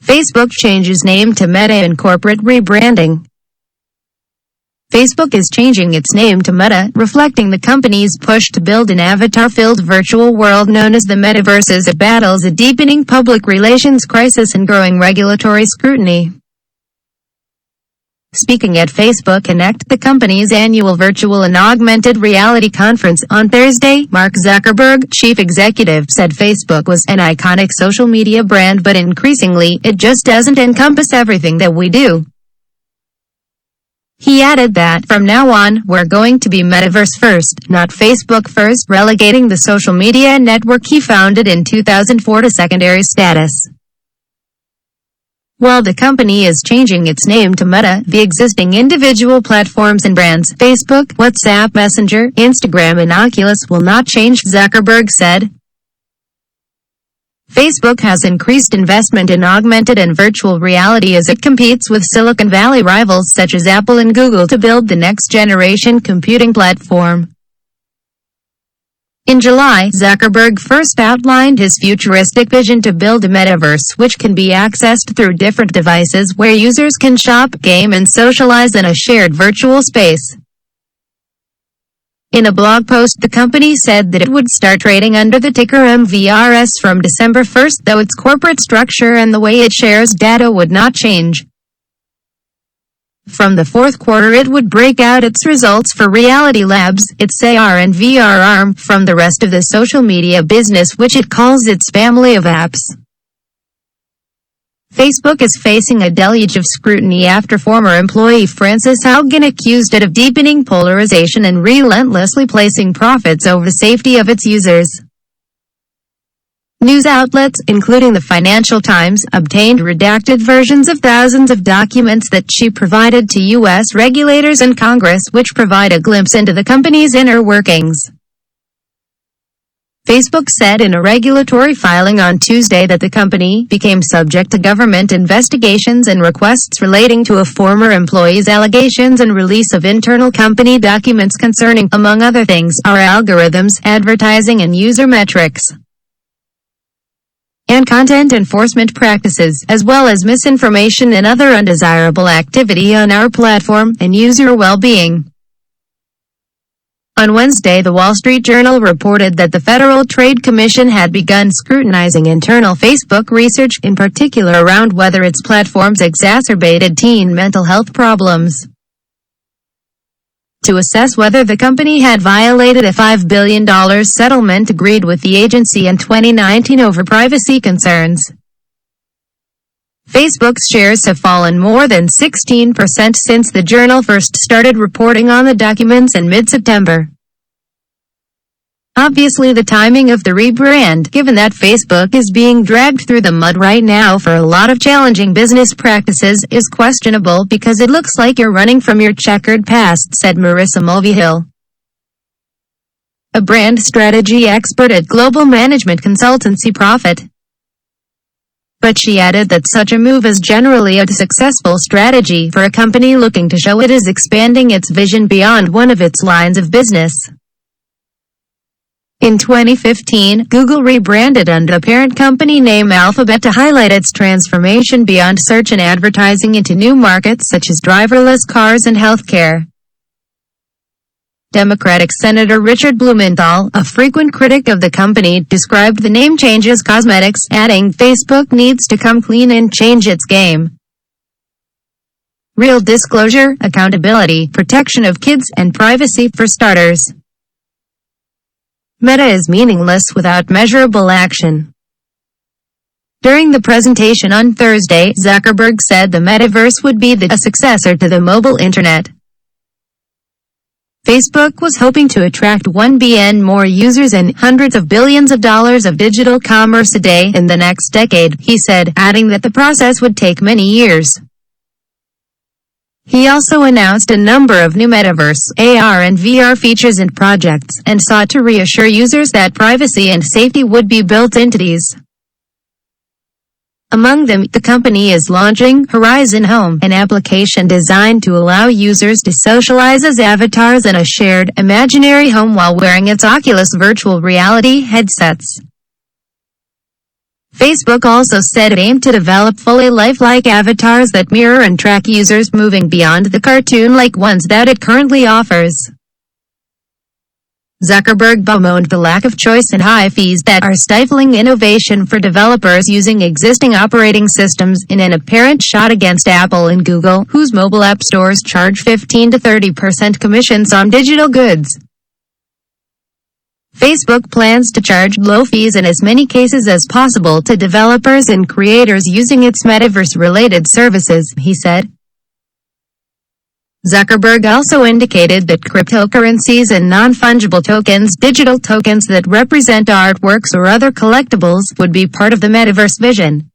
Facebook changes name to Meta in corporate rebranding. Facebook is changing its name to Meta, reflecting the company's push to build an avatar-filled virtual world known as the metaverse as it battles a deepening public relations crisis and growing regulatory scrutiny. Speaking at Facebook Connect, the company's annual virtual and augmented reality conference on Thursday, Mark Zuckerberg, chief executive, said Facebook was an iconic social media brand, but increasingly, it just doesn't encompass everything that we do. He added that, from now on, we're going to be metaverse first, not Facebook first, relegating the social media network he founded in 2004 to secondary status. While the company is changing its name to Meta, the existing individual platforms and brands, Facebook, WhatsApp, Messenger, Instagram and Oculus, will not change, Zuckerberg said. Facebook has increased investment in augmented and virtual reality as it competes with Silicon Valley rivals such as Apple and Google to build the next-generation computing platform. In July, Zuckerberg first outlined his futuristic vision to build a metaverse which can be accessed through different devices where users can shop, game and socialize in a shared virtual space. In a blog post, the company said that it would start trading under the ticker MVRS from December 1, though its corporate structure and the way it shares data would not change. From the fourth quarter, it would break out its results for Reality Labs, its AR and VR arm, from the rest of the social media business, which it calls its family of apps. Facebook is facing a deluge of scrutiny after former employee Frances Haugen accused it of deepening polarization and relentlessly placing profits over the safety of its users. News outlets, including the Financial Times, obtained redacted versions of thousands of documents that she provided to U.S. regulators and Congress, which provide a glimpse into the company's inner workings. Facebook said in a regulatory filing on Tuesday that the company became subject to government investigations and requests relating to a former employee's allegations and release of internal company documents concerning, among other things, our algorithms, advertising and user metrics, and content enforcement practices, as well as misinformation and other undesirable activity on our platform, and user well-being. On Wednesday, the Wall Street Journal reported that the Federal Trade Commission had begun scrutinizing internal Facebook research, in particular around whether its platforms exacerbated teen mental health problems, to assess whether the company had violated a $5 billion settlement agreed with the agency in 2019 over privacy concerns. Facebook's shares have fallen more than 16% since the Journal first started reporting on the documents in mid-September. Obviously, the timing of the rebrand, given that Facebook is being dragged through the mud right now for a lot of challenging business practices, is questionable because it looks like you're running from your checkered past, said Marissa Mulvihill, a brand strategy expert at global management consultancy Profit. But she added that such a move is generally a successful strategy for a company looking to show it is expanding its vision beyond one of its lines of business. In 2015, Google rebranded under the parent company name Alphabet to highlight its transformation beyond search and advertising into new markets such as driverless cars and healthcare. Democratic Senator Richard Blumenthal, a frequent critic of the company, described the name change as cosmetics, adding, Facebook needs to come clean and change its game. Real disclosure, accountability, protection of kids, and privacy, for starters. Meta is meaningless without measurable action. During the presentation on Thursday, Zuckerberg said the metaverse would be a successor to the mobile internet. Facebook was hoping to attract 1 billion more users and hundreds of billions of dollars of digital commerce a day in the next decade, he said, adding that the process would take many years. He also announced a number of new metaverse, AR and VR features and projects, and sought to reassure users that privacy and safety would be built into these. Among them, the company is launching Horizon Home, an application designed to allow users to socialize as avatars in a shared, imaginary home while wearing its Oculus virtual reality headsets. Facebook also said it aimed to develop fully lifelike avatars that mirror and track users, moving beyond the cartoon-like ones that it currently offers. Zuckerberg bemoaned the lack of choice and high fees that are stifling innovation for developers using existing operating systems, in an apparent shot against Apple and Google, whose mobile app stores charge 15 to 30% commissions on digital goods. Facebook plans to charge low fees in as many cases as possible to developers and creators using its metaverse-related services, he said. Zuckerberg also indicated that cryptocurrencies and non-fungible tokens, digital tokens that represent artworks or other collectibles, would be part of the metaverse vision.